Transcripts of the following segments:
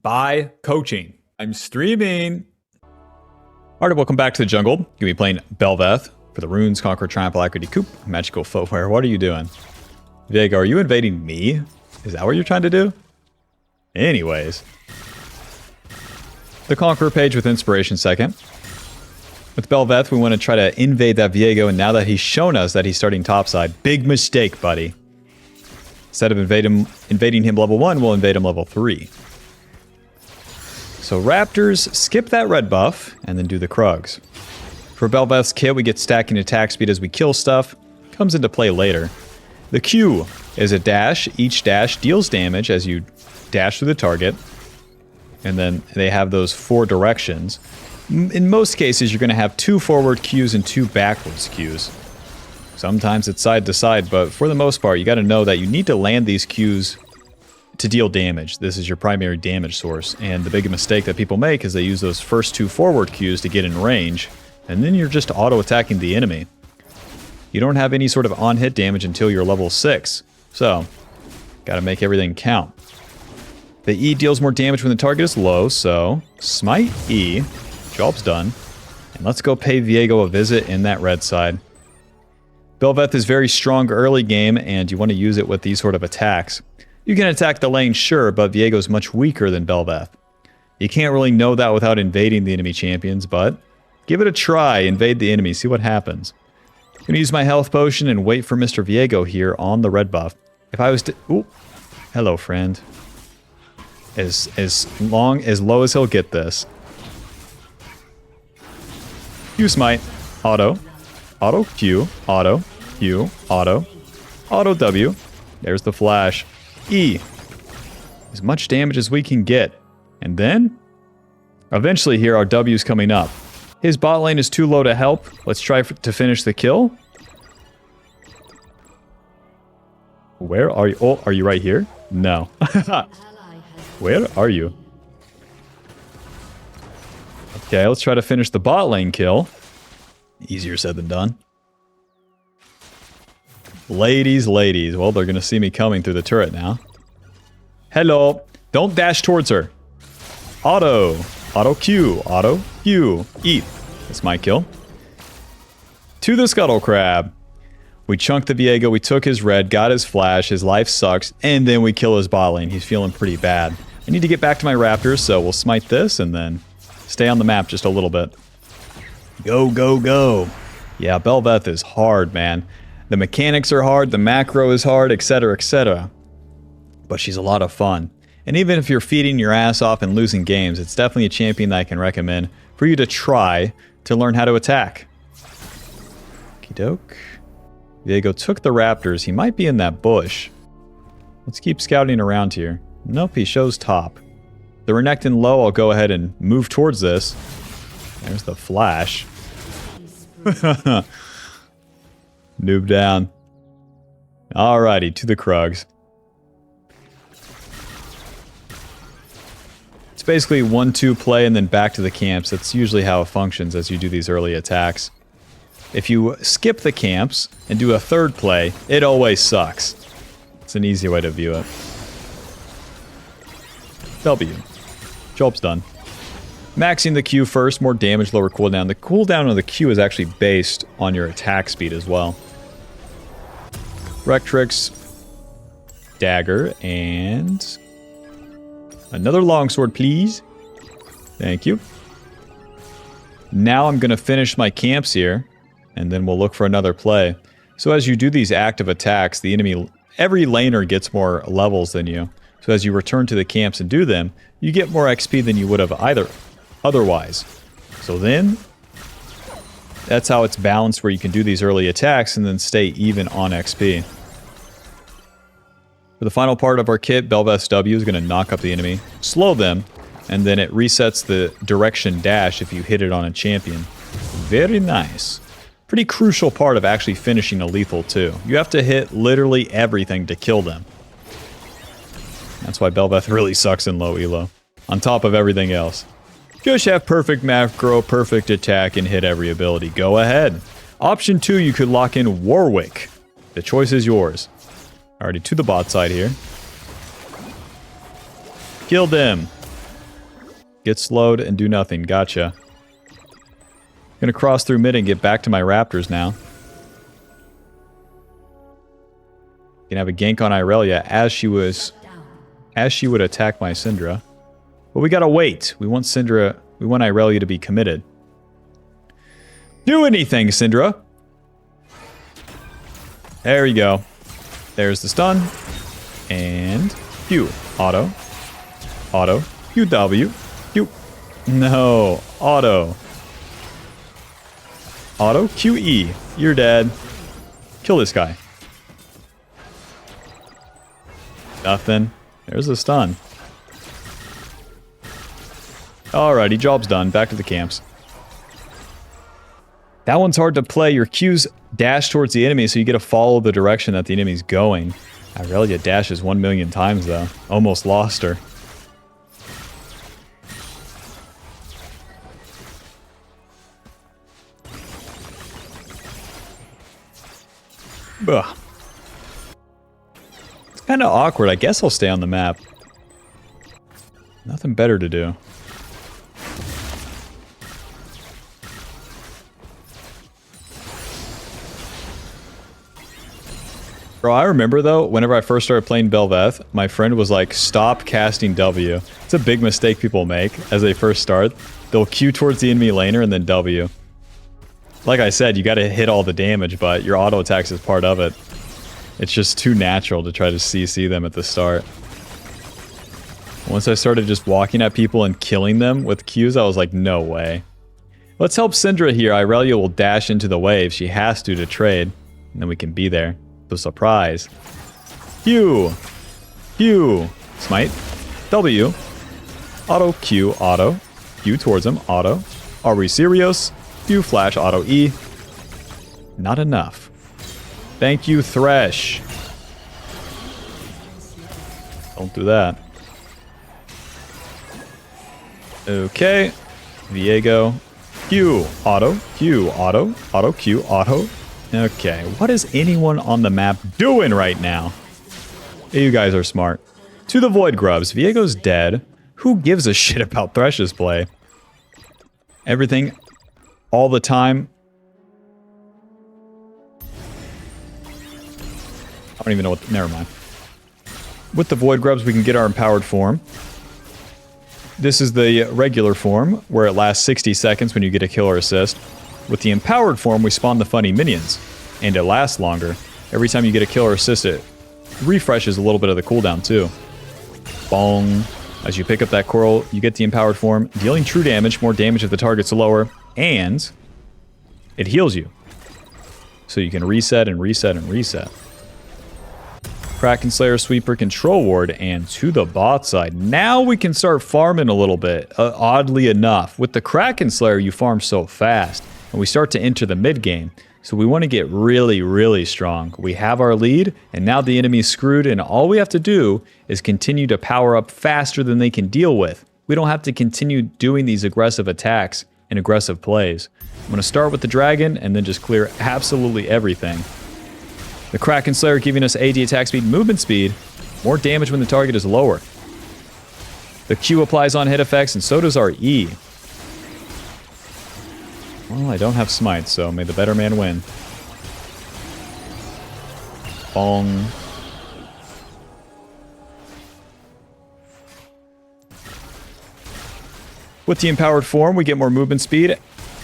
by coaching. I'm streaming. Alright, welcome back to the jungle. You'll be playing Bel'veth for the Runes, Conquer, Triumph, Alacrity, Coup, Magical Footwear. What are you doing? Viego, are you invading me? Is that what you're trying to do? Anyways. The Conqueror page with Inspiration second. With Bel'veth, we want to try to invade that Viego, and now that he's shown us that he's starting topside, big mistake, buddy. Instead of invading him level 1, we'll invade him level 3. So Raptors, skip that red buff, and then do the Krugs. For Bel'veth's kit, we get stacking attack speed as we kill stuff. Comes into play later. The Q is a dash. Each dash deals damage as you dash through the target. And then they have those 4 directions. In most cases, you're going to have 2 forward Qs and 2 backwards Qs. Sometimes it's side to side, but for the most part, you got to know that you need to land these Qs to deal damage. This is your primary damage source, and the big mistake that people make is they use those first 2 forward Qs to get in range, and then you're just auto-attacking the enemy. You don't have any sort of on-hit damage until you're level 6, so gotta make everything count. The E deals more damage when the target is low, so smite E, job's done, and let's go pay Viego a visit in that red side. Bel'veth is very strong early game, and you want to use it with these sort of attacks. You can attack the lane, sure, but Viego's much weaker than Bel'veth. You can't really know that without invading the enemy champions, but give it a try, invade the enemy, see what happens. I'm going to use my health potion and wait for Mr. Viego here on the red buff. If I was to... Ooh. Hello, friend. As low as he'll get this. Q smite. Auto. Auto Q. Auto. Q. Auto. Auto W. There's the flash. E. As much damage as we can get. And then, eventually here our W's coming up. His bot lane is too low to help. Let's try to finish the kill. Where are you? Oh, are you right here? No. Where are you? Okay, let's try to finish the bot lane kill. Easier said than done. Ladies. Well, they're going to see me coming through the turret now. Hello. Don't dash towards her. Auto. Auto Q. Auto Q. Eat. That's my kill. To the Scuttle Crab. We chunked the Viego. We took his red. Got his flash. His life sucks. And then we kill his bot lane. He's feeling pretty bad. I need to get back to my Raptors, so we'll smite this and then stay on the map just a little bit. Go, go, go. Yeah, Bel'veth is hard, man. The mechanics are hard, the macro is hard, etc., etc. But she's a lot of fun. And even if you're feeding your ass off and losing games, it's definitely a champion that I can recommend for you to try to learn how to attack. Okie doke. Viego took the Raptors. He might be in that bush. Let's keep scouting around here. Nope, he shows top. The Renekton low, I'll go ahead and move towards this. There's the flash. Noob down. Alrighty, to the Krugs. It's basically 1-2 play and then back to the camps. That's usually how it functions as you do these early attacks. If you skip the camps and do a third play, it always sucks. It's an easy way to view it. W. Job's done. Maxing the Q first, more damage, lower cooldown. The cooldown of the Q is actually based on your attack speed as well. Rectrix, dagger, and another longsword, please. Thank you. Now I'm going to finish my camps here, and then we'll look for another play. So as you do these active attacks, the enemy, every laner gets more levels than you. So as you return to the camps and do them, you get more XP than you would have otherwise. So then, that's how it's balanced where you can do these early attacks and then stay even on XP. For the final part of our kit, Bel'veth's W is going to knock up the enemy, slow them, and then it resets the direction dash if you hit it on a champion. Very nice. Pretty crucial part of actually finishing a lethal too. You have to hit literally everything to kill them. That's why Bel'veth really sucks in low elo. On top of everything else. Just have perfect macro, perfect attack, and hit every ability. Go ahead. Option 2, you could lock in Warwick. The choice is yours. Alrighty, to the bot side here. Killed him. get slowed, and do nothing. Gotcha. Gonna cross through mid and get back to my raptors now. Gonna have a gank on Irelia as she would attack my Syndra. But we gotta wait. We want Irelia to be committed. Do anything, Syndra! There you go. There's the stun. And Q. Auto. Auto. QW. Q. No. Auto. Auto. QE. You're dead. Kill this guy. Nothing. There's the stun. Alrighty, job's done. Back to the camps. That one's hard to play. Your Q's dash towards the enemy, so you get to follow the direction that the enemy's going. Irelia dashes 1 million times, though. Almost lost her. Ugh. It's kind of awkward. I guess I'll stay on the map. Nothing better to do. Bro, I remember though, whenever I first started playing Bel'veth, my friend was like, stop casting W. It's a big mistake people make as they first start. They'll Q towards the enemy laner and then W. Like I said, you gotta hit all the damage, but your auto attacks is part of it. It's just too natural to try to CC them at the start. Once I started just walking at people and killing them with Qs, I was like, no way. Let's help Syndra here. Irelia will dash into the wave. She has to trade, and then we can be there. The surprise. Q. Q. Smite. W. Auto Q. Auto. Q towards him. Auto. Are we serious? Q flash. Auto E. Not enough. Thank you, Thresh. Don't do that. Okay. Viego. Q. Auto. Q. Auto. Auto Q. Auto. Okay, what is anyone on the map doing right now? You guys are smart. To the Void Grubs. Viego's dead. Who gives a shit about Thresh's play? Everything, all the time. I don't even know what... Never mind. With the Void Grubs, we can get our empowered form. This is the regular form, where it lasts 60 seconds when you get a kill or assist. With the empowered form, we spawn the funny minions, and it lasts longer. Every time you get a kill or assist, it refreshes a little bit of the cooldown too. Bong. As you pick up that coral, you get the empowered form, dealing true damage, more damage if the target's lower, and it heals you. So you can reset and reset and reset. Kraken Slayer, Sweeper, Control Ward, and to the bot side. Now we can start farming a little bit, oddly enough. With the Kraken Slayer, you farm so fast. And we start to enter the mid game. So we want to get really, really strong. We have our lead, and now the enemy's screwed, and all we have to do is continue to power up faster than they can deal with. We don't have to continue doing these aggressive attacks and aggressive plays. I'm going to start with the dragon, and then just clear absolutely everything. The Kraken Slayer giving us AD attack speed, movement speed, more damage when the target is lower. The Q applies on hit effects, and so does our E. Well, I don't have smite, so may the better man win. Bong. With the empowered form, we get more movement speed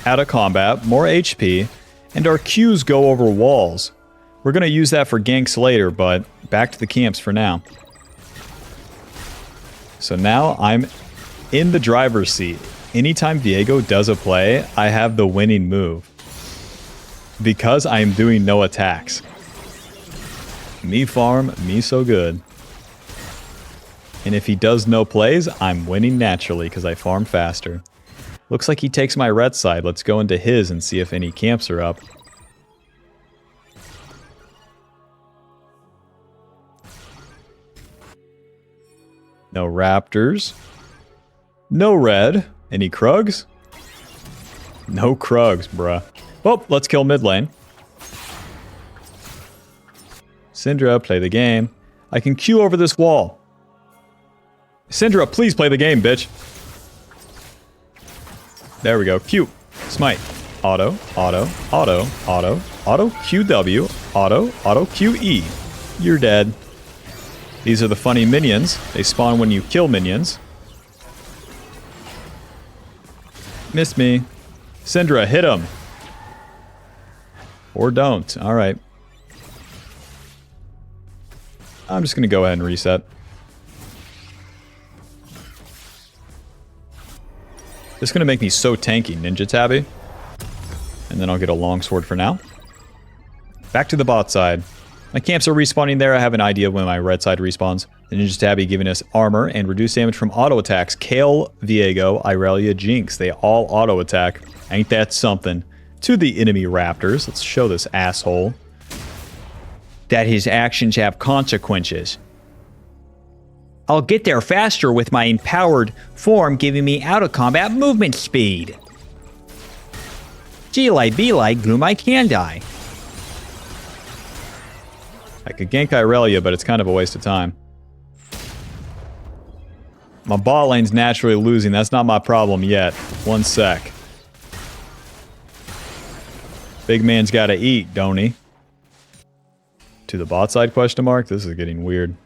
out of combat, more HP, and our Qs go over walls. We're going to use that for ganks later, but back to the camps for now. So now I'm in the driver's seat. Anytime Viego does a play, I have the winning move. Because I am doing no attacks. Me farm, me so good. And if he does no plays, I'm winning naturally because I farm faster. Looks like he takes my red side. Let's go into his and see if any camps are up. No raptors. No red. Any Krugs? No Krugs, bruh. Oh, let's kill mid lane. Syndra, play the game. I can Q over this wall. Syndra, please play the game, bitch. There we go. Q. Smite. Auto, auto, auto, auto, auto, QW, auto, auto, QE. You're dead. These are the funny minions. They spawn when you kill minions. Missed me. Syndra, hit him. Or don't. Alright. I'm just going to go ahead and reset. This is going to make me so tanky, Ninja Tabby. And then I'll get a longsword for now. Back to the bot side. My camps are respawning there. I have an idea when my red side respawns. The Ninja Tabby giving us armor and reduced damage from auto attacks. Kale, Viego, Irelia, Jinx. They all auto attack. Ain't that something? To the enemy raptors. Let's show this asshole that his actions have consequences. I'll get there faster with my empowered form giving me out-of-combat movement speed. G-Light, B-Light, Gloom, I can die. I could gank Irelia, but it's kind of a waste of time. My bot lane's naturally losing. That's not my problem yet. 1 sec. Big man's gotta eat, don't he? To the bot side, question mark? This is getting weird.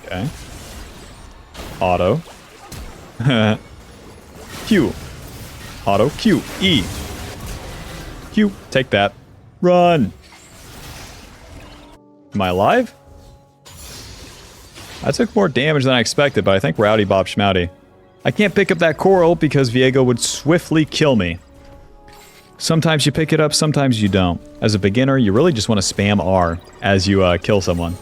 Okay. Auto. Q. Auto. Q. E. Q. Take that. Run. Am I alive? I took more damage than I expected, but I think Rowdy Bob Schmouty. I can't pick up that coral because Viego would swiftly kill me. Sometimes you pick it up, sometimes you don't. As a beginner, you really just want to spam R as you kill someone.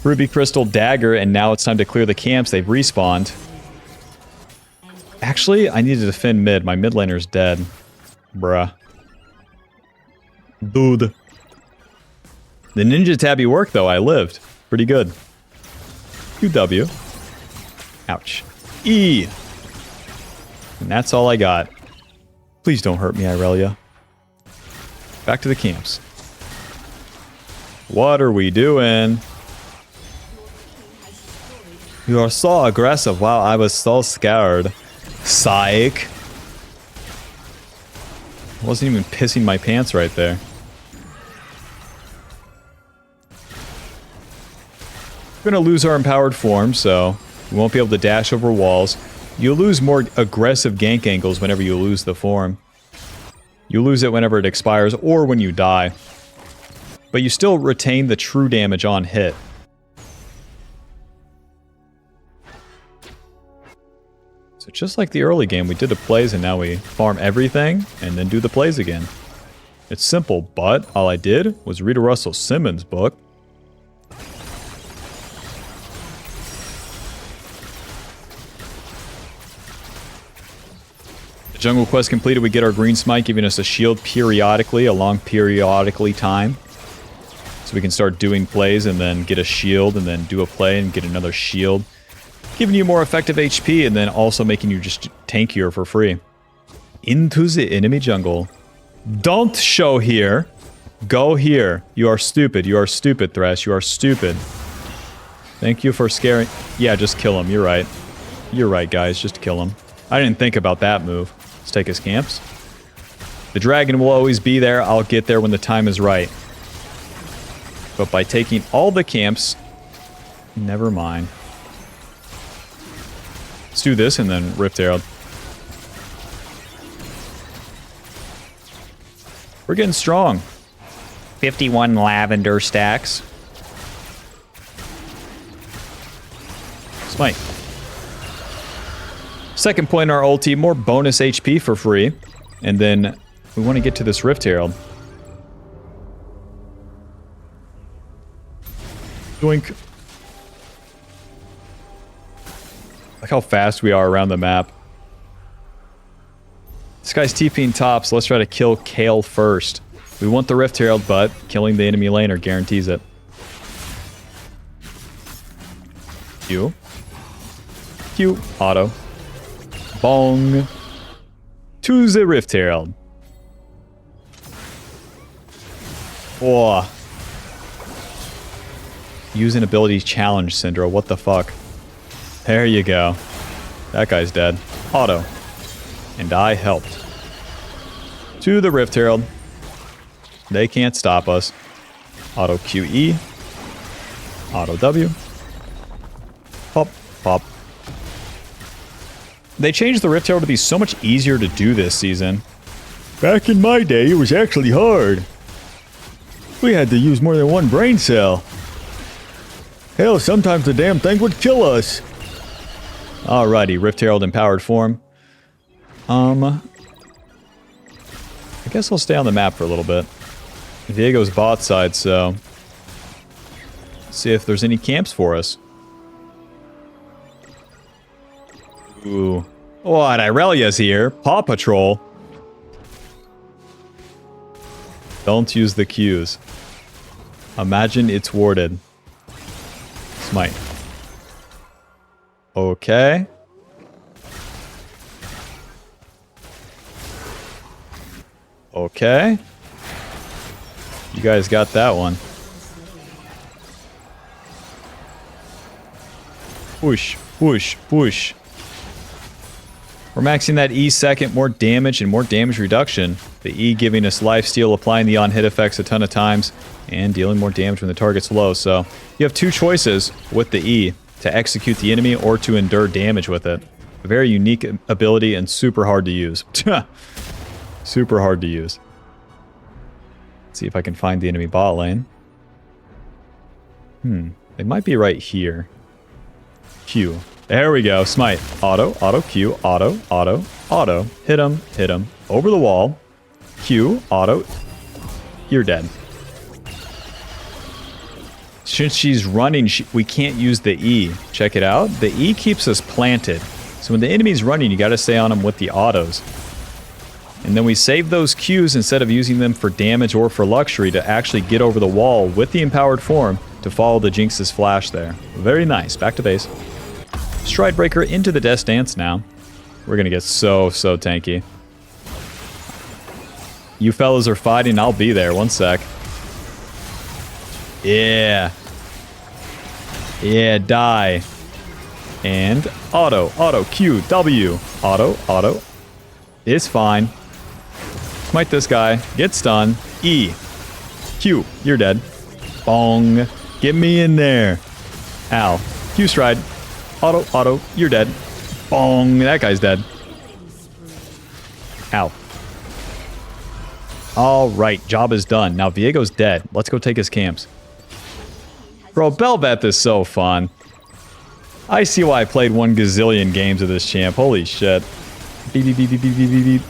Ruby Crystal Dagger, and now it's time to clear the camps. They've respawned. Actually, I need to defend mid. My mid laner's dead. Bruh. Dude. The Ninja Tabby worked, though. I lived. Pretty good. QW. Ouch. E. And that's all I got. Please don't hurt me, Irelia. Back to the camps. What are we doing? You are so aggressive. Wow, I was so scared. Psych. I wasn't even pissing my pants right there. We're going to lose our empowered form, so we won't be able to dash over walls. You lose more aggressive gank angles whenever you lose the form. You lose it whenever it expires or when you die. But you still retain the true damage on hit. So just like the early game, we did the plays and now we farm everything and then do the plays again. It's simple, but all I did was read a Russell Simmons book. Jungle quest completed, we get our green smite, giving us a shield periodically, a long periodically time. So we can start doing plays and then get a shield and then do a play and get another shield. Giving you more effective HP and then also making you just tankier for free. Into the enemy jungle. Don't show here. Go here. You are stupid. You are stupid, Thresh. You are stupid. Thank you for scaring... Yeah, just kill him. You're right. You're right, guys. Just kill him. I didn't think about that move. Let's take his camps. The dragon will always be there. I'll get there when the time is right. But by taking all the camps... Never mind. Let's do this and then Rift Herald. We're getting strong. 51 lavender stacks. Smite. Second point in our ulti, more bonus HP for free. And then we want to get to this Rift Herald. Doink. Look how fast we are around the map. This guy's TPing top, so let's try to kill Kale first. We want the Rift Herald, but killing the enemy laner guarantees it. Q. Q. Auto. Bong. To the Rift Herald. Oh. Use an ability challenge, Syndra. What the fuck? There you go. That guy's dead. Auto. And I helped. To the Rift Herald. They can't stop us. Auto QE. Auto W. Pop, pop. They changed the Rift Herald to be so much easier to do this season. Back in my day, it was actually hard. We had to use more than one brain cell. Hell, sometimes the damn thing would kill us. Alrighty, Rift Herald in powered form. I guess I'll stay on the map for a little bit. Diego's bot side, so... see if there's any camps for us. Ooh. What? Irelia's here. Paw Patrol. Don't use the Qs. Imagine it's warded. Smite. Okay. Okay. You guys got that one. Push, push, push. We're maxing that E second, more damage and more damage reduction. The E giving us lifesteal, applying the on-hit effects a ton of times, and dealing more damage when the target's low. So you have two choices with the E, to execute the enemy or to endure damage with it. A very unique ability and super hard to use. Super hard to use. Let's see if I can find the enemy bot lane. They might be right here. Q. There we go. Smite. Auto, auto, Q, auto, auto, auto. Hit him. Over the wall. Q, auto. You're dead. Since she's running, we can't use the E. Check it out. The E keeps us planted. So when the enemy's running, you gotta stay on them with the autos. And then we save those Qs instead of using them for damage or for luxury to actually get over the wall with the empowered form to follow the Jinx's flash there. Very nice. Back to base. Stride Breaker into the Death Dance now. We're gonna get so tanky. You fellas are fighting, I'll be there. One sec. Yeah. Yeah, die. And auto, auto, Q, W. Auto, auto. It's fine. Smite this guy. Get stunned. E. Q. You're dead. Bong. Get me in there. Ow. Q stride. Auto, auto. You're dead. Bong. That guy's dead. Ow. Alright, job is done. Now Viego's dead. Let's go take his camps. Bro, Bel'veth is so fun. I see why I played 1 gazillion games of this champ. Holy shit. Beep, beep, beep, beep, beep, beep, beep.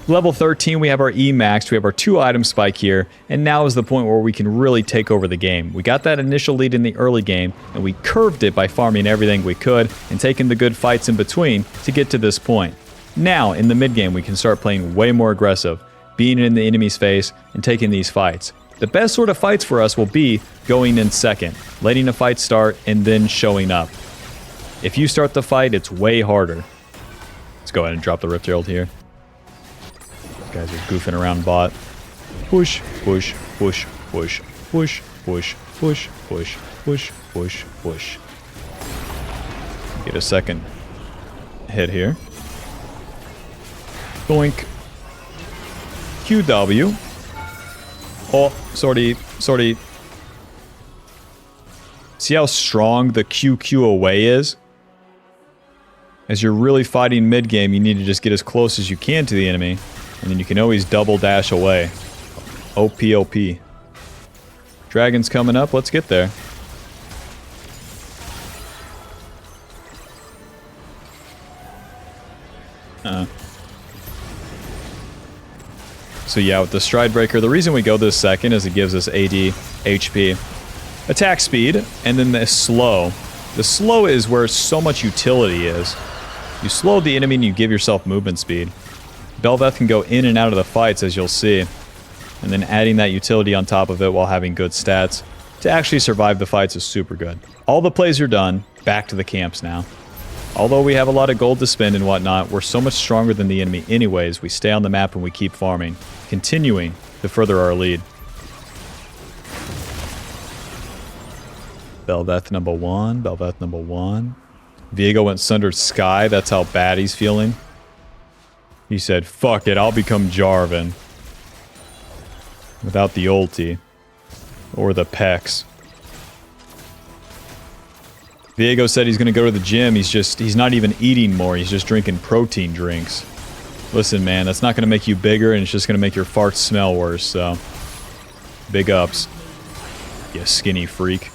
Level 13, we have our E maxed. We have our 2 item spike here. And now is the point where we can really take over the game. We got that initial lead in the early game, and we curved it by farming everything we could and taking the good fights in between to get to this point. Now, in the mid game, we can start playing way more aggressive, being in the enemy's face and taking these fights. The best sort of fights for us will be going in second, letting a fight start, and then showing up. If you start the fight, it's way harder. Let's go ahead and drop the Rift Herald here. These guys are goofing around bot. Push, push, push, push, push, push, push, push, push, push, push. Get a second hit here. Doink. QW. Oh, sorry. See how strong the QQ away is? As you're really fighting mid-game, you need to just get as close as you can to the enemy, and then you can always double dash away. OP, OP. Dragon's coming up, let's get there. So yeah, with the Stride Breaker, the reason we go this second is it gives us AD, HP, attack speed, and then the slow. The slow is where so much utility is. You slow the enemy and you give yourself movement speed. Bel'veth can go in and out of the fights, as you'll see, and then adding that utility on top of it while having good stats to actually survive the fights is super good. All the plays are done. Back to the camps now. Although we have a lot of gold to spend and whatnot, we're so much stronger than the enemy anyways. We stay on the map and we keep farming, continuing to further our lead. Bel'veth number 1, Bel'veth number 1. Viego went Sundered Sky. That's how bad he's feeling. He said, fuck it, I'll become Jarvan. Without the ulti. Or the pecs. Viego said he's going to go to the gym. He's not even eating more. He's just drinking protein drinks. Listen, man, that's not going to make you bigger, and it's just going to make your farts smell worse, so... Big ups. You skinny freak.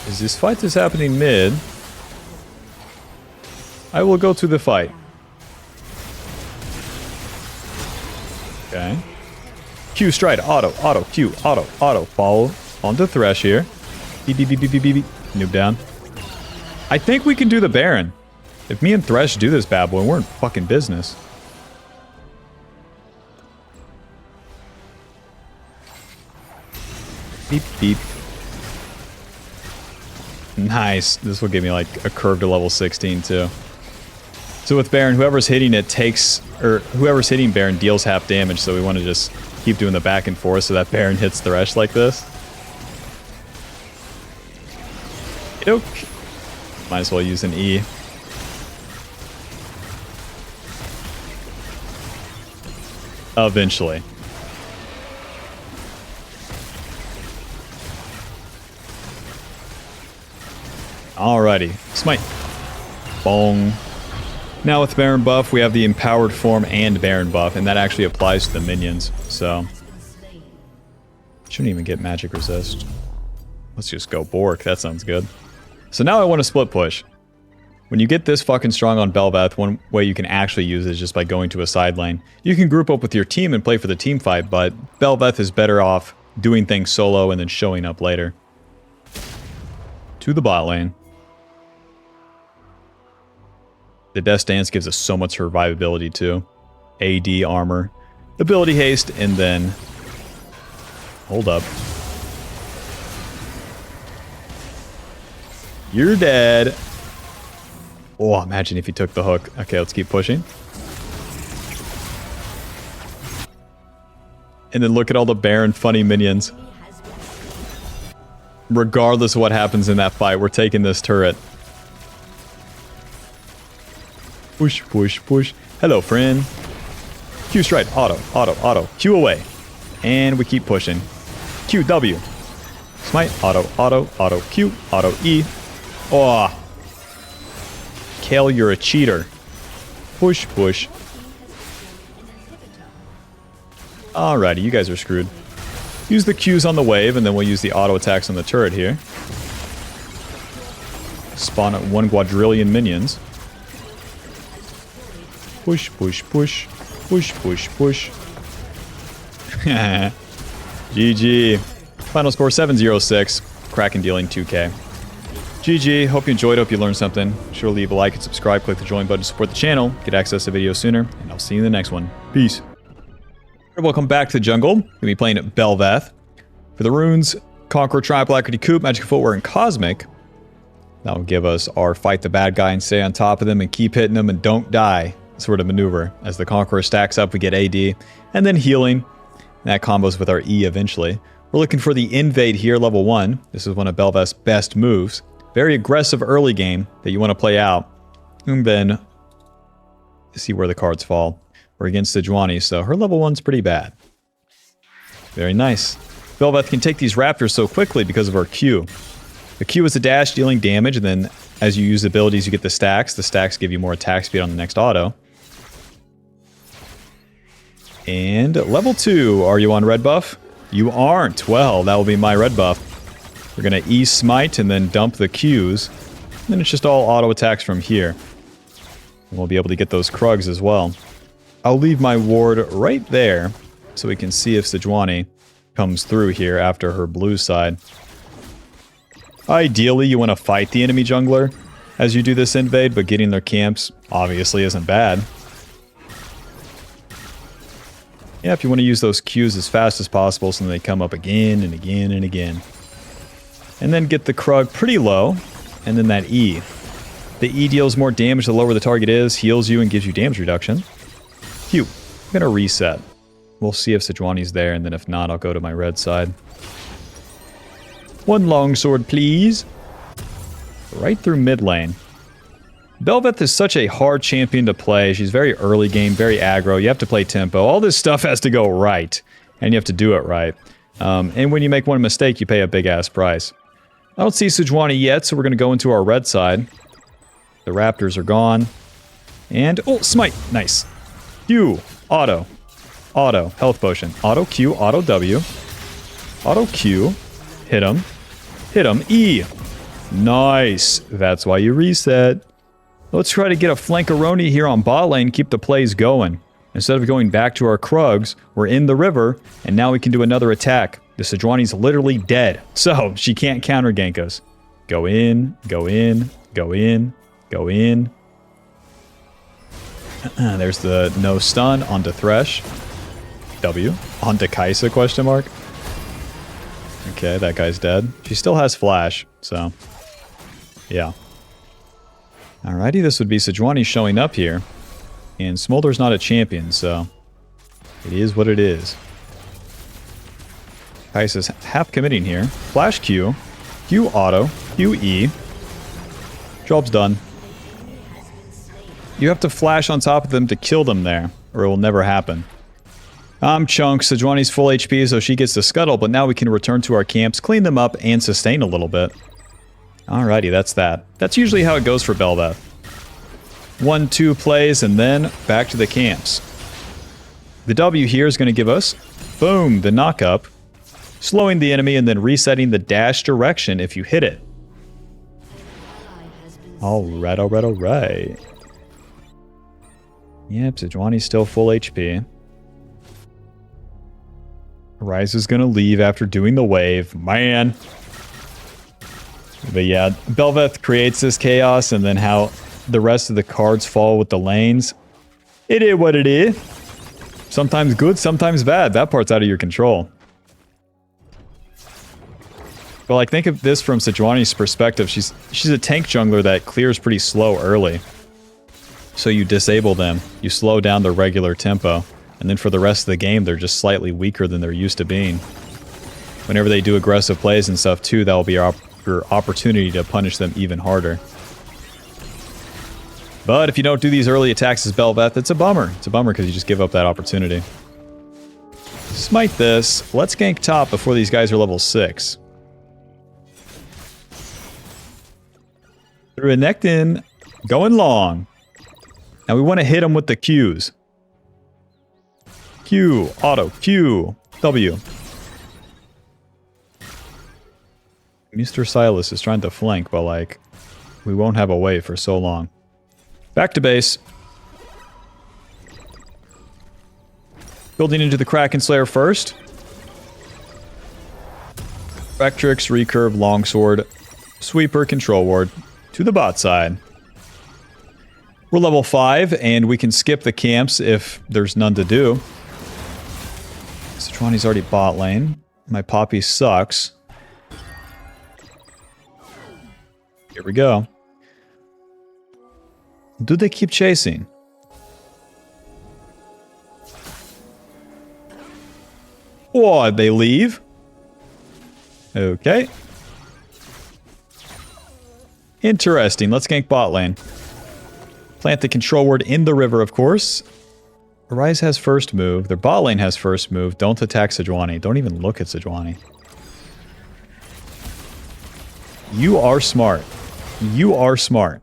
Is this fight that's happening mid? I will go to the fight. Okay. Q stride, auto, Q, auto, follow on the Thresh here. Beep, beep, beep, beep, beep, beep. Noob down. I think we can do the Baron. If me and Thresh do this bad boy, we're in fucking business. Beep, beep. Nice. This will give me like a curve to level 16 too. So with Baron, whoever's hitting it takes, or whoever's hitting Baron deals half damage, so we want to just keep doing the back and forth so that Baron hits Thresh like this. Okay. Might as well use an E. Eventually. Alrighty. Smite. Bong. Now with Baron buff, we have the Empowered Form and Baron buff, and that actually applies to the minions, so... Shouldn't even get Magic Resist. Let's just go Bork, that sounds good. So now I want to split push. When you get this fucking strong on Bel'veth, one way you can actually use it is just by going to a side lane. You can group up with your team and play for the team fight, but Bel'veth is better off doing things solo and then showing up later. To the bot lane. The Death Stance gives us so much survivability too. AD, armor, ability haste, and then... Hold up. You're dead. Oh, imagine if he took the hook. Okay, let's keep pushing. And then look at all the Baron funny minions. Regardless of what happens in that fight, we're taking this turret. Push, push, push. Hello, friend. Q stride. Auto. Q away. And we keep pushing. Q, W. Smite. Auto. Q. Auto, E. Oh. Kale, you're a cheater. Push, push. Alrighty, you guys are screwed. Use the Qs on the wave, and then we'll use the auto attacks on the turret here. Spawn at 1 quadrillion minions. Push, push, push. Push, push, push. GG. Final score 706. Kraken dealing 2k. GG. Hope you enjoyed. Hope you learned something. Be sure to leave a like and subscribe. Click the join button to support the channel. Get access to videos sooner. And I'll see you in the next one. Peace. Welcome back to the jungle. We'll be playing Bel'veth. For the runes, Conqueror, Triumph, Alacrity, Coop, Magic Footwear, and Cosmic. That'll give us our fight the bad guy and stay on top of them and keep hitting them and don't die sort of maneuver. As the Conqueror stacks up, we get AD, and then healing. And that combos with our E eventually. We're looking for the Invade here, level 1. This is one of Bel'veth's best moves. Very aggressive early game that you want to play out. And then see where the cards fall. We're against Sejuani, so her level 1's pretty bad. Very nice. Bel'veth can take these raptors so quickly because of our Q. The Q is a dash dealing damage, and then as you use abilities, you get the stacks. The stacks give you more attack speed on the next auto. And level 2, are you on red buff? You aren't. Well, that will be my red buff. We're going to E smite and then dump the Qs. And then it's just all auto attacks from here. And we'll be able to get those Krugs as well. I'll leave my ward right there so we can see if Sejuani comes through here after her blue side. Ideally, you want to fight the enemy jungler as you do this invade, but getting their camps obviously isn't bad. Yeah, if you want to use those Qs as fast as possible so they come up again and again and again. And then get the Krug pretty low, and then that E. The E deals more damage the lower the target is, heals you, and gives you damage reduction. Q. I'm going to reset. We'll see if Sejuani's there, and then if not, I'll go to my red side. One longsword, please. Right through mid lane. Bel'veth is such a hard champion to play. She's very early game, very aggro. You have to play tempo. All this stuff has to go right, and you have to do it right. And when you make one mistake, you pay a big-ass price. I don't see Sejuani yet, so we're going to go into our red side. The Raptors are gone. And, oh, smite. Nice. Q. Auto. Auto. Health potion. Auto Q. Auto W. Auto Q. Hit him. Hit him. E. Nice. That's why you reset. Let's try to get a flankaroni here on bot lane, keep the plays going. Instead of going back to our Krugs, we're in the river, and now we can do another attack. The Sejuani's literally dead, so she can't counter gank us. Go in, go in, go in, go in. There's the no stun onto Thresh. W. Onto Kaisa, question mark. Okay, that guy's dead. She still has flash, so yeah. Alrighty, this would be Sejuani showing up here. And Smolder's not a champion, so it is what it is. Kaisa's half committing here. Flash Q. Q auto. Q E. Job's done. You have to flash on top of them to kill them there, or it will never happen. I'm Chunk. Sejuani's full HP, so she gets to scuttle, but now we can return to our camps, clean them up, and sustain a little bit. Alrighty, that's that. That's usually how it goes for Bel'veth. 1-2 plays, and then back to the camps. The W here is going to give us, boom, the knock-up, slowing the enemy and then resetting the dash direction if you hit it. Alright, alright, alright. Yep, Sejuani's still full HP. Ryze is going to leave after doing the wave. Man. But yeah, Bel'veth creates this chaos, and then how the rest of the cards fall with the lanes. It is what it is. Sometimes good, sometimes bad. That part's out of your control. But like, think of this from Sejuani's perspective. She's a tank jungler that clears pretty slow early. So you disable them. You slow down their regular tempo. And then for the rest of the game, they're just slightly weaker than they're used to being. Whenever they do aggressive plays and stuff too, that will be your opportunity to punish them even harder. But if you don't do these early attacks as Bel'veth, it's a bummer. It's a bummer because you just give up that opportunity. Smite this. Let's gank top before these guys are level 6. Through a Nectin, going long. Now we want to hit them with the Qs. Q, auto, Q, W. Mr. Silas is trying to flank, but like, we won't have a way for so long. Back to base. Building into the Kraken Slayer first. Rectrix, Recurve, Longsword, Sweeper, Control Ward. To the bot side. We're level 5, and we can skip the camps if there's none to do. Sejuani's already bot lane. My Poppy sucks. Here we go. Do they keep chasing? Oh, they leave? Okay. Interesting. Let's gank bot lane. Plant the control ward in the river, of course. Ryze has first move. Their bot lane has first move. Don't attack Sejuani. Don't even look at Sejuani. You are smart. You are smart.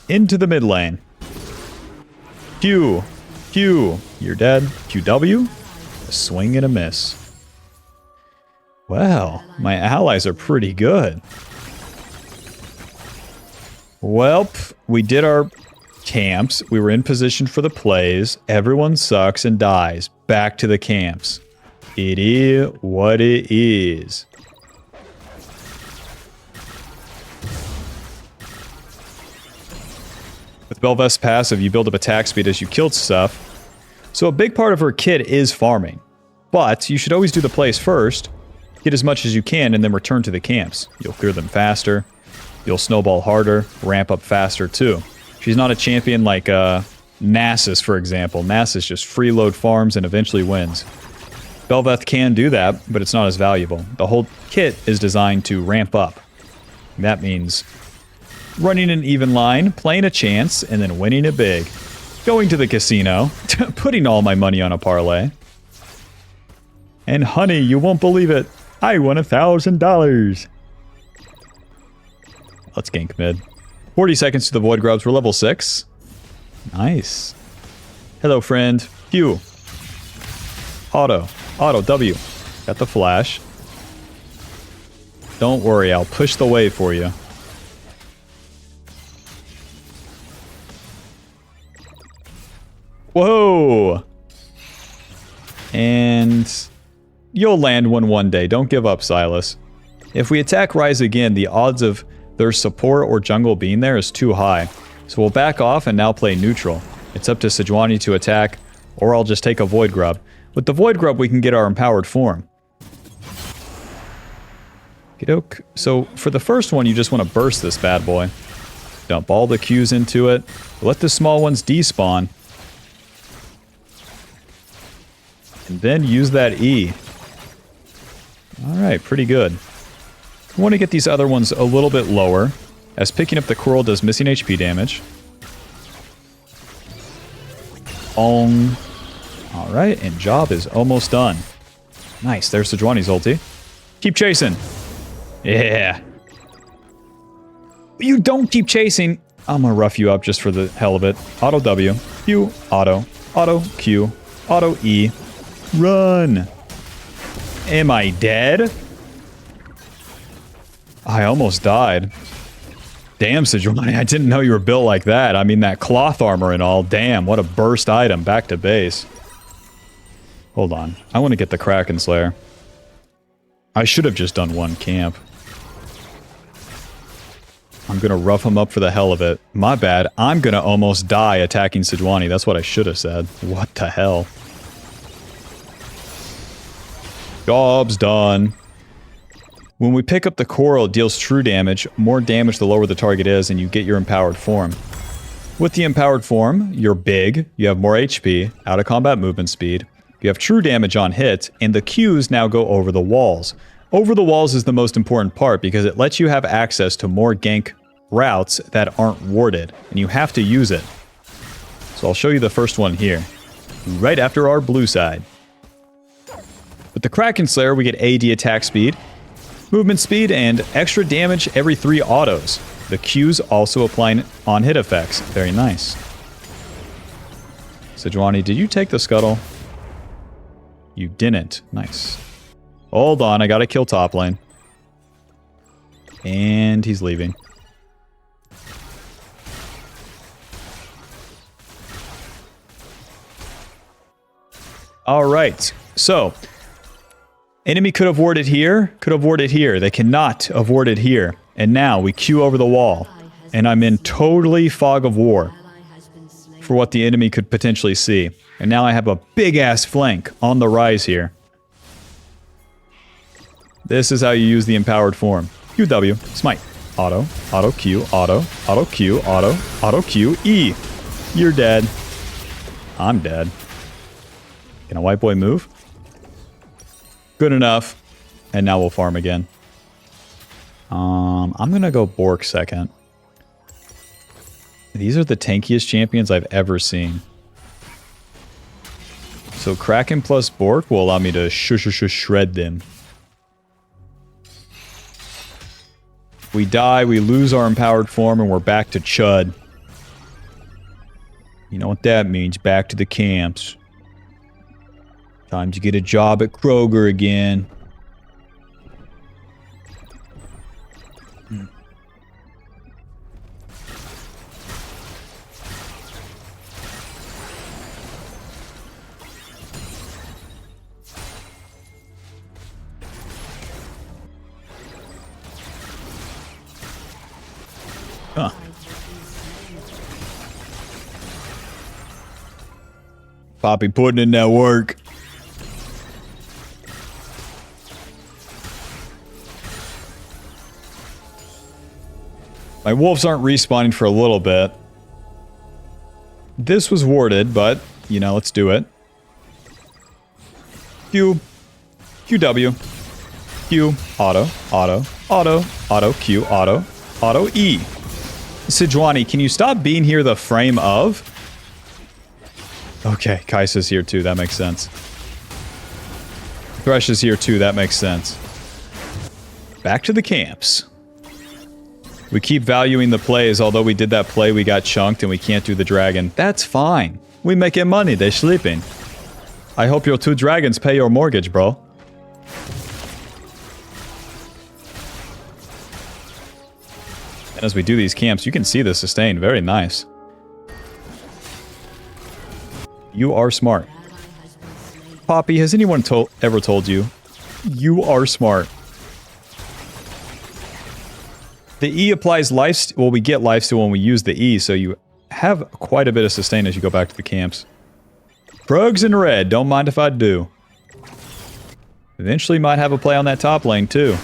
Into the mid lane. Q. Q. You're dead. QW. A swing and a miss. Well, my allies are pretty good. Welp, we did our camps. We were in position for the plays. Everyone sucks and dies. Back to the camps. It is what it is. With Bel'veth's passive, you build up attack speed as you kill stuff. So a big part of her kit is farming. But you should always do the plays first. Get as much as you can and then return to the camps. You'll clear them faster. You'll snowball harder, ramp up faster too. She's not a champion like Nasus, for example. Nasus just freeload farms and eventually wins. Bel'veth can do that, but it's not as valuable. The whole kit is designed to ramp up. That means running an even line, playing a chance, and then winning it big. Going to the casino, putting all my money on a parlay. And honey, you won't believe it. I won $1,000. Let's gank mid. 40 seconds to the Void Grubs. We're level 6. Nice. Hello, friend. Q. Auto. Auto. W. Got the flash. Don't worry, I'll push the wave for you. Whoa! And you'll land one day. Don't give up, Silas. If we attack Rise again, the odds of their support or jungle being there is too high. So we'll back off and now play neutral. It's up to Sejuani to attack, or I'll just take a Void Grub. With the Void Grub, we can get our empowered form. Okey-doke. So for the first one, you just want to burst this bad boy. Dump all the Qs into it. Let the small ones despawn. And then use that E. Alright, pretty good. We want to get these other ones a little bit lower, as picking up the coral does missing HP damage. Ong. Alright, and job is almost done. Nice, there's Sejuani's ulti. Keep chasing. Yeah. You don't keep chasing. I'm gonna rough you up just for the hell of it. Auto W. Q. Auto. Auto Q. Auto E. Run. Am I dead? I almost died. Damn, Sejuani, I didn't know you were built like that. I mean, that cloth armor and all. Damn, what a burst item. Back to base. Hold on. I want to get the Kraken Slayer. I should have just done one camp. I'm going to rough him up for the hell of it. My bad. I'm going to almost die attacking Sejuani. That's what I should have said. What the hell? Job's done. When we pick up the coral, it deals true damage. More damage the lower the target is, and you get your empowered form. With the empowered form, you're big, you have more HP, out of combat movement speed, you have true damage on hit, and the Qs now go over the walls. Over the walls is the most important part because it lets you have access to more gank routes that aren't warded, and you have to use it. So I'll show you the first one here, right after our blue side. With the Kraken Slayer, we get AD attack speed, movement speed, and extra damage every 3 autos. The Qs also applying on hit effects. Very nice. Sejuani, did you take the scuttle? You didn't. Nice. Hold on, I gotta kill top lane. And he's leaving. Alright, so enemy could have warded here, could have warded here. They cannot have warded here. And now we Q over the wall. And I'm in totally fog of war for what the enemy could potentially see. And now I have a big-ass flank on the rise here. This is how you use the empowered form. QW, smite. Auto, auto Q, auto, auto Q, auto, auto Q, E. You're dead. I'm dead. Can a white boy move? Good enough. And now we'll farm again. I'm gonna go Bork second. These are the tankiest champions I've ever seen. So Kraken plus Bork will allow me to shred them. We die, we lose our empowered form, and we're back to Chud. You know what that means, back to the camps. Time to get a job at Kroger again. Huh. Poppy putting in that work. My wolves aren't respawning for a little bit. This was warded, but, you know, let's do it. Q, QW. Q, auto, auto, auto, auto, Q, auto, auto, E. Sejuani, can you stop being here the frame of? Okay, Kai'Sa's here too, that makes sense. Thresh is here too, that makes sense. Back to the camps. We keep valuing the plays, although we did that play, we got chunked and we can't do the dragon. That's fine. We making money, they sleeping. I hope your 2 dragons pay your mortgage, bro. And as we do these camps, you can see the sustain. Very nice. You are smart. Poppy, has anyone ever told you? You are smart. The E applies life... Well, we get lifesteal when we use the E, so you have quite a bit of sustain as you go back to the camps. Krugs in red. Don't mind if I do. Eventually might have a play on that top lane, too.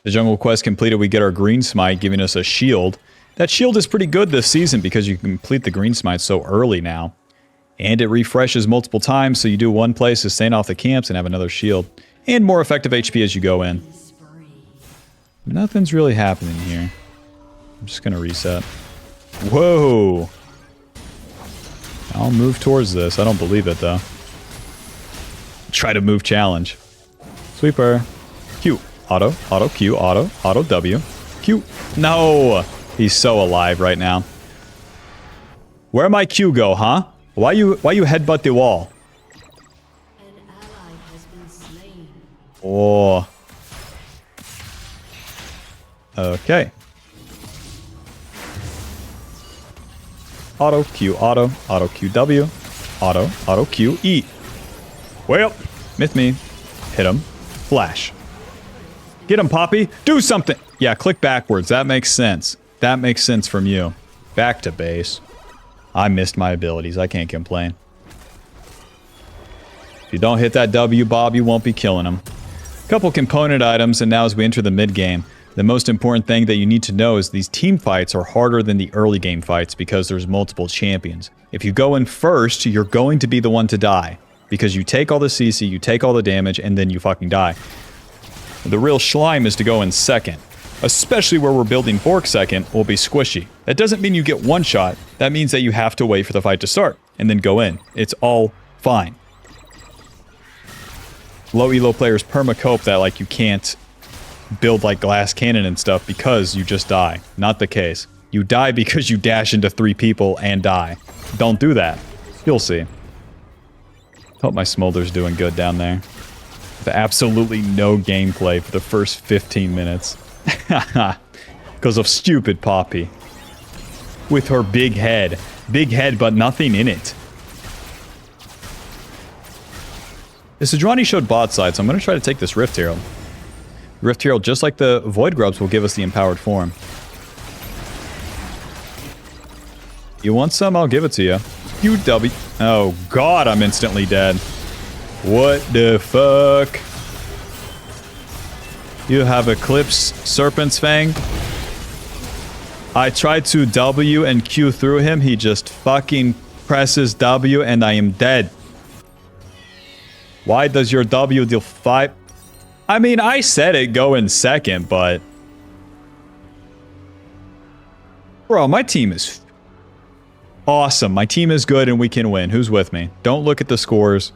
The jungle quest completed, we get our green smite, giving us a shield. That shield is pretty good this season because you complete the green smite so early now. And it refreshes multiple times, so you do one play, sustain off the camps, and have another shield. And more effective HP as you go in. Nothing's really happening here. I'm just gonna reset. Whoa! I'll move towards this. I don't believe it, though. Try to move challenge. Sweeper. Q. Auto, auto, Q, auto, auto, W. Q. No! He's so alive right now. Where my Q go, huh? Why you headbutt the wall? An ally has been slain. Oh. Okay. Auto, Q, auto, auto, Q, W. Auto, auto, Q, E. Well, miss me. Hit him. Flash. Get him, Poppy. Do something. Yeah, click backwards. That makes sense. That makes sense from you. Back to base. I missed my abilities. I can't complain. If you don't hit that W, Bob, you won't be killing him. Couple component items, and now as we enter the mid game, the most important thing that you need to know is these team fights are harder than the early game fights because there's multiple champions. If you go in first, you're going to be the one to die. Because you take all the CC, you take all the damage, and then you fucking die. The real slime is to go in second. Especially where we're building Bork second, will be squishy. That doesn't mean you get one shot. That means that you have to wait for the fight to start, and then go in. It's all fine. Low elo players perma-cope that like you can't build like glass cannon and stuff because you just die. Not the case. You die because you dash into 3 people and die. Don't do that. You'll see. Hope my smolder's doing good down there. With absolutely no gameplay for the first 15 minutes. Because of stupid Poppy. With her big head. Big head, but nothing in it. The Sejuani showed bot side, so I'm going to try to take this Rift Herald. Rift Herald, just like the Void Grubs, will give us the empowered form. You want some? I'll give it to you. UW. Oh god, I'm instantly dead. What the fuck? You have Eclipse Serpent's Fang? I tried to W and Q through him. He just fucking presses W and I am dead. Why does your W deal 5? I mean, I said it go in second, but... Bro, my team is... awesome. My team is good and we can win. Who's with me? Don't look at the scores.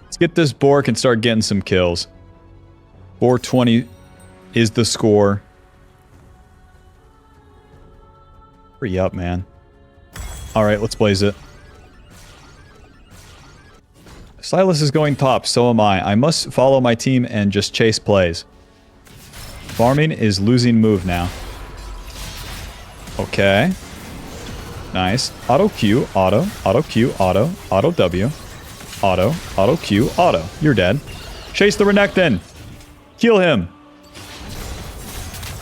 Let's get this Bork and start getting some kills. 420 is the score. Hurry up, man. Alright, let's blaze it. Silas is going top, so am I. I must follow my team and just chase plays. Farming is losing move now. Okay. Nice. Auto Q, auto, auto Q, auto, auto W, auto, auto Q, auto. You're dead. Chase the Renekton. Kill him.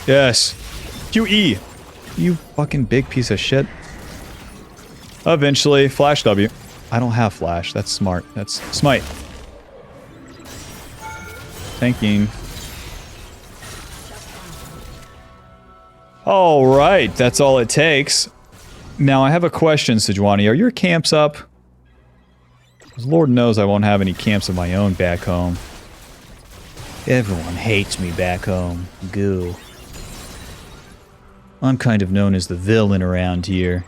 Yes. QE. You fucking big piece of shit. Eventually, Flash W. I don't have Flash. That's smart. That's Smite. Tanking. Alright, that's all it takes. Now, I have a question, Sejuani. Are your camps up? 'Cause Lord knows I won't have any camps of my own back home. Everyone hates me back home. Goo. I'm kind of known as the villain around here.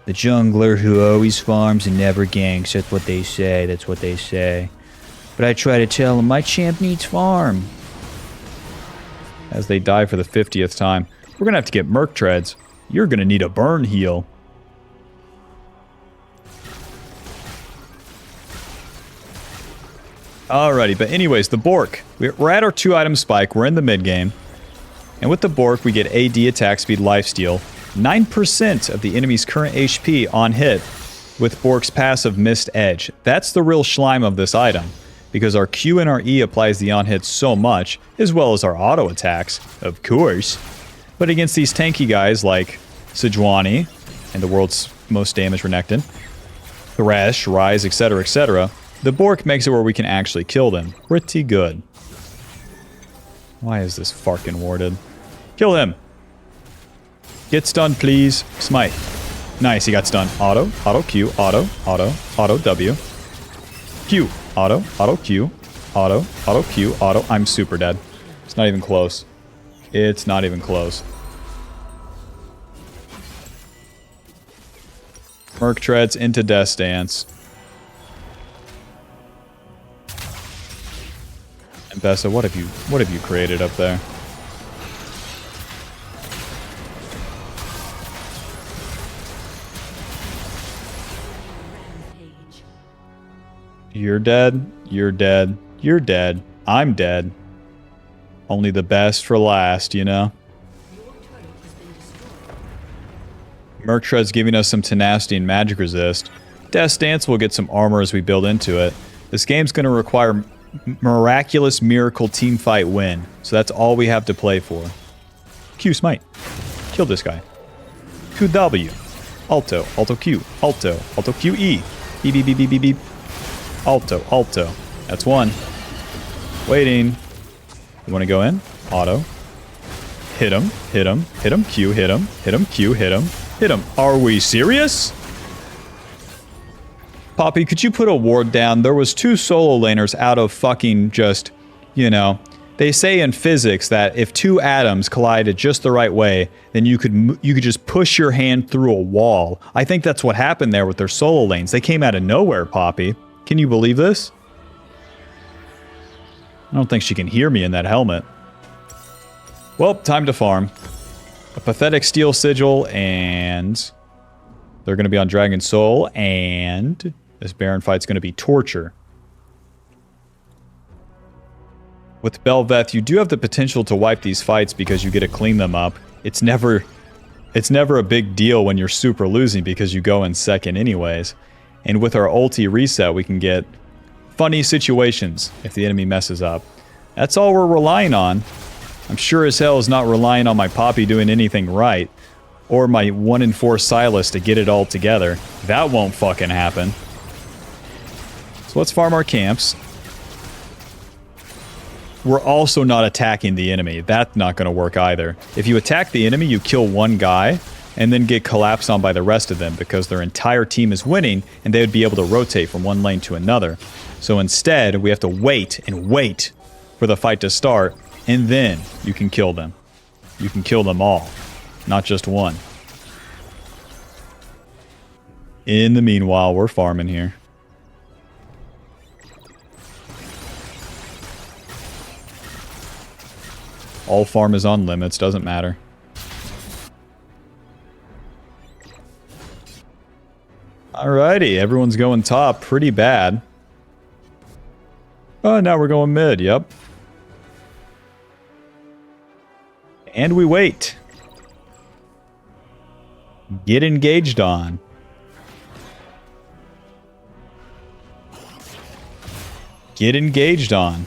The jungler who always farms and never ganks. That's what they say. That's what they say. But I try to tell them my champ needs farm. As they die for the 50th time. We're going to have to get Merc Treads. You're going to need a burn heal. Alrighty, but anyways, the Bork. We're at our 2-item spike. We're in the mid game. And with the Bork, we get AD attack speed lifesteal. 9% of the enemy's current HP on hit with Bork's passive Mist Edge. That's the real slime of this item, because our Q and our E applies the on-hit so much, as well as our auto attacks, of course. But against these tanky guys like Sejuani, and the world's most damaged Renekton, Thresh, Rise, etc., the Bork makes it where we can actually kill them. Pretty good. Why is this Farkin warded? Kill him! Get stunned, please. Smite. Nice, he got stunned. Auto, auto Q, auto, auto, auto W. Q, auto, auto Q, auto, auto Q, auto. I'm super dead. It's not even close. It's not even close. Merc Treads into Death Dance. And Bessa, what have you created up there? You're dead, you're dead, you're dead, I'm dead. Only the best for last, you know? Merc Tread's giving us some tenacity and magic resist. Death Dance will get some armor as we build into it. This game's going to require miraculous miracle teamfight win, so that's all we have to play for. Q Smite. Kill this guy. QW. Alto. Alto Q. Alto. Alto QE. Beep beep beep beep beep beep. Alto. Alto. That's one. Waiting. You want to go in? Auto. Hit him. Hit him. Hit him. Q. Hit him. Hit him. Q. Hit him. Hit him. Are we serious? Poppy, could you put a ward down? There was 2 solo laners out of fucking just, you know, they say in physics that if 2 atoms collided just the right way, then you could just push your hand through a wall. I think that's what happened there with their solo lanes. They came out of nowhere, Poppy. Can you believe this? I don't think she can hear me in that helmet. Well, time to farm. A pathetic steel sigil, and they're going to be on Dragon Soul, and this Baron fight's going to be torture. With Bel'veth, you do have the potential to wipe these fights because you get to clean them up. It's never a big deal when you're super losing because you go in second anyways. And with our ulti reset, we can get funny situations if the enemy messes up. That's all we're relying on. I'm sure as hell is not relying on my Poppy doing anything right, or my 1 in 4 Silas to get it all together. That won't fucking happen. So let's farm our camps. We're also not attacking the enemy. That's not going to work either. If you attack the enemy, you kill one guy, and then get collapsed on by the rest of them because their entire team is winning, and they would be able to rotate from one lane to another. So instead, we have to wait and wait for the fight to start, and then you can kill them. You can kill them all, not just one. In the meanwhile, we're farming here. All farm is on limits, doesn't matter. Alrighty, everyone's going top pretty bad. Oh, now we're going mid, yep. And we wait. Get engaged on. Get engaged on.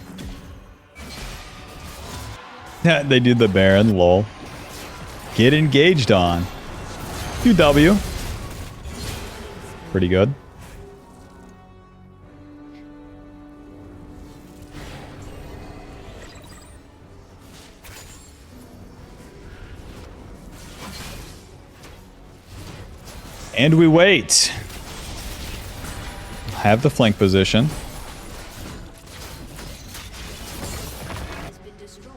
They did the Baron, lol. Get engaged on. QW. Pretty good. And we wait. Have the flank position. Has been destroyed.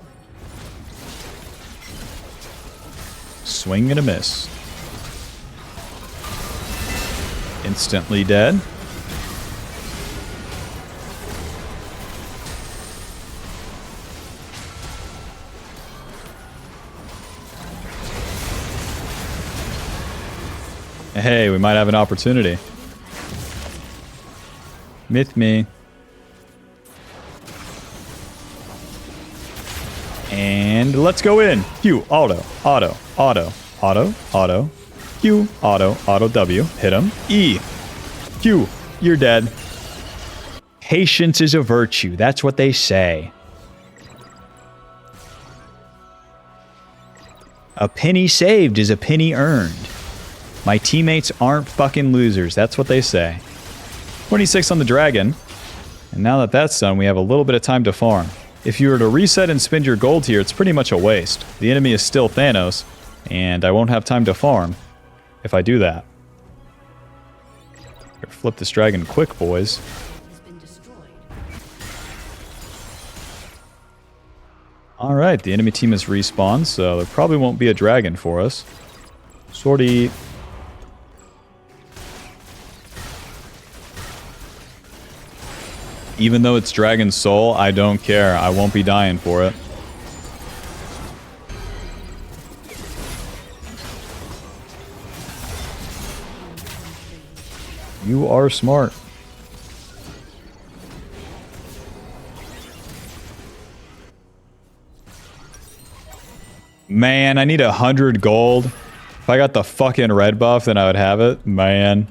Swing and a miss. Instantly dead. Hey, we might have an opportunity. Myth me. And let's go in. Q, auto, auto, auto, auto, auto. Q, auto, auto, W. Hit him. E. Q, you're dead. Patience is a virtue. That's what they say. A penny saved is a penny earned. My teammates aren't fucking losers. That's what they say. 26 on the dragon. And now that that's done, we have a little bit of time to farm. If you were to reset and spend your gold here, it's pretty much a waste. The enemy is still Thanos, and I won't have time to farm if I do that. Here, flip this dragon quick, boys. Has been destroyed. Alright, the enemy team has respawned, so there probably won't be a dragon for us. Sortie. Even though it's Dragon Soul, I don't care. I won't be dying for it. You are smart. Man, I need 100 gold. If I got the fucking red buff, then I would have it. Man.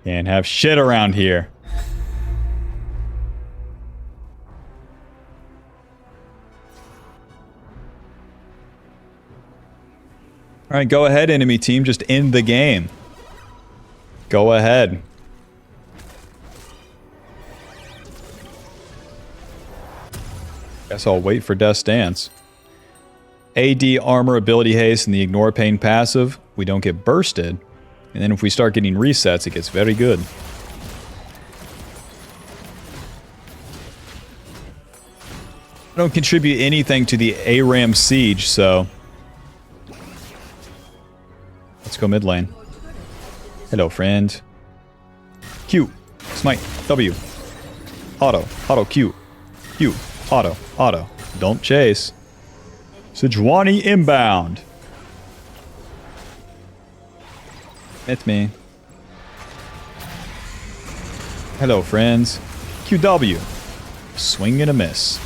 Can't have shit around here. Alright, go ahead, enemy team. Just end the game. Go ahead. Guess I'll wait for Death's Dance. AD, armor, ability haste, and the ignore pain passive. We don't get bursted. And then if we start getting resets, it gets very good. I don't contribute anything to the ARAM siege, so... Let's go mid lane. Hello, friend. Q. Smite. W. Auto. Auto. Q. Q. Auto. Auto. Don't chase. Sejuani inbound. It's me. Hello, friends. QW. Swing and a miss.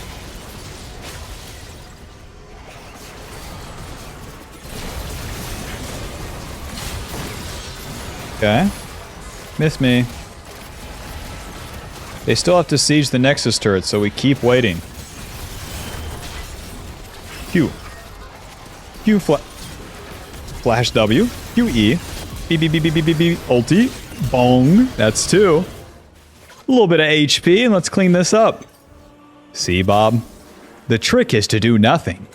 Okay. Miss me. They still have to siege the Nexus turret, so we keep waiting. Q. Q flash W. Q E. B B B B B B B. Ulti. Bong. That's 2. A little bit of HP, and let's clean this up. See, Bob? The trick is to do nothing.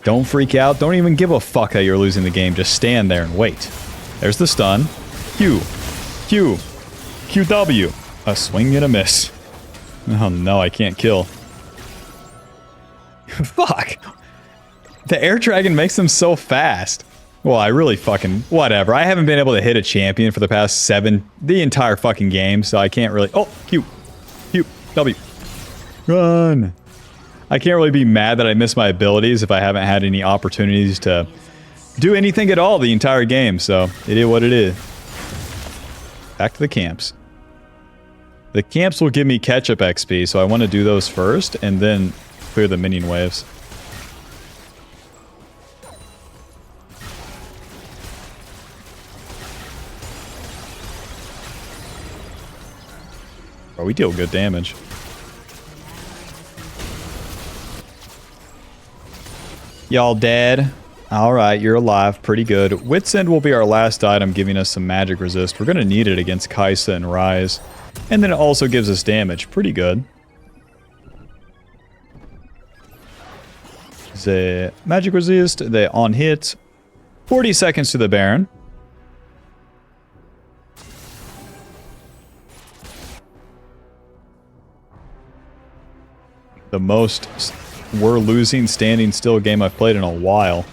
Don't freak out. Don't even give a fuck that you're losing the game. Just stand there and wait. There's the stun. Q. Q. QW. A swing and a miss. Oh no, I can't kill. Fuck. The air dragon makes them so fast. Well, I really fucking... Whatever. I haven't been able to hit a champion for the past the entire fucking game, so I can't really... Oh, Q. Q. W. Run. I can't really be mad that I missed my abilities if I haven't had any opportunities to do anything at all the entire game, so it is what it is. Back to the camps. The camps will give me catch-up XP, so I want to do those first, and then clear the minion waves. Oh, we deal good damage. Y'all dead? Alright, you're alive. Pretty good. Wit's End will be our last item, giving us some magic resist. We're going to need it against Kaisa and Rise. And then it also gives us damage. Pretty good. The magic resist, the on hit. 40 seconds to the Baron. The most we're losing standing still game I've played in a while.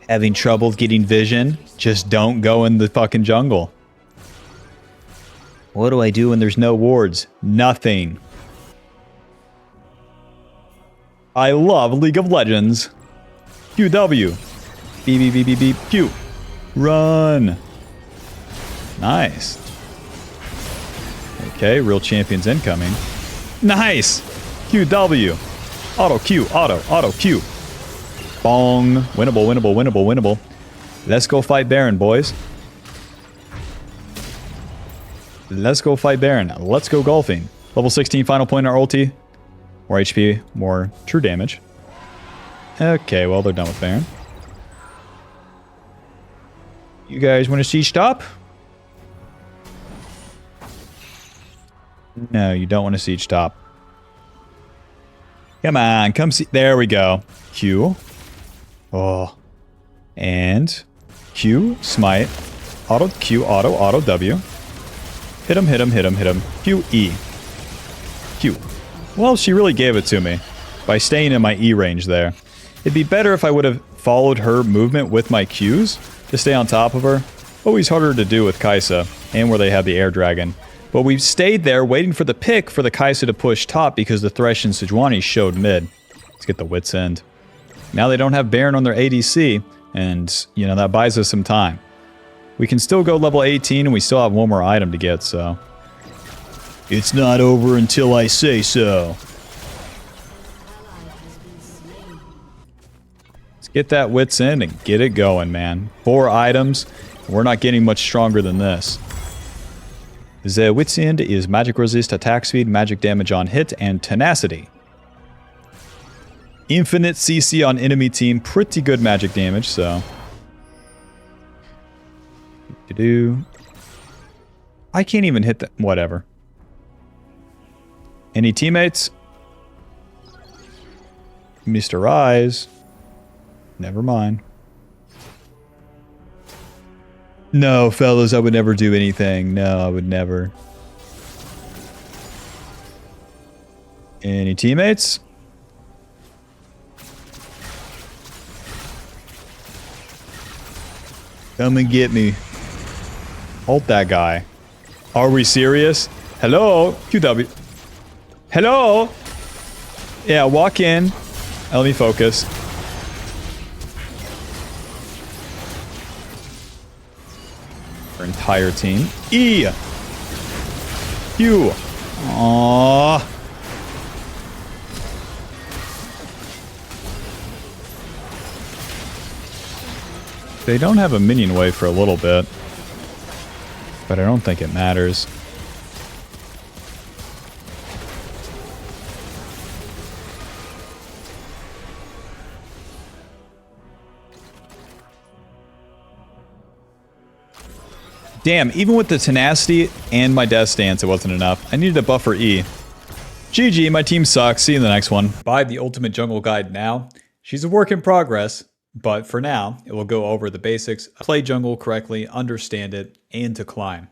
Having trouble getting vision? Just don't go in the fucking jungle. What do I do when there's no wards? Nothing. I love League of Legends. QW. Beep, beep, beep, beep, beep. Q. Run. Nice. Okay, real champions incoming. Nice. QW. Auto Q. Auto Q. Bong. Winnable, winnable, winnable, winnable. Let's go fight Baron, boys. Let's go fight Baron. Let's go golfing. Level 16 final point in our ulti. More HP, more true damage. Okay, well, they're done with Baron. You guys want to see stop? No, you don't want to siege top. Come on, come see. There we go. Q. Oh. And Q, smite. Auto Q, auto W. Hit him, hit him, hit him, hit him. Q, E. Q. Well, she really gave it to me by staying in my E range there. It'd be better if I would have followed her movement with my Qs to stay on top of her. Always harder to do with Kaisa and where they have the air dragon. But we stayed there waiting for the pick for the Kaisa to push top because the Thresh and Sejuani showed mid. Let's get the Wit's End. Now they don't have Baron on their ADC, and, you know, that buys us some time. We can still go level 18, and we still have one more item to get, so... It's not over until I say so. Let's get that Wit's End and get it going, man. 4 items. We're not getting much stronger than this. The Wit's End is magic resist, attack speed, magic damage on hit, and tenacity. Infinite CC on enemy team, pretty good magic damage, so... I can't even hit that. Whatever. Any teammates? Mr. Rise. Never mind. No, fellas, I would never do anything. No, I would never. Any teammates? Come and get me. Ult that guy. Are we serious? Hello? QW. Hello? Yeah, walk in. Let me focus. Our entire team. E! Q! Aww. They don't have a minion wave for a little bit. But I don't think it matters. Damn, even with the tenacity and my death stance, it wasn't enough. I needed a buffer E. GG, my team sucks. See you in the next one. Buy the Ultimate Jungle Guide now. She's a work in progress, but for now, it will go over the basics, play jungle correctly, understand it, and to climb.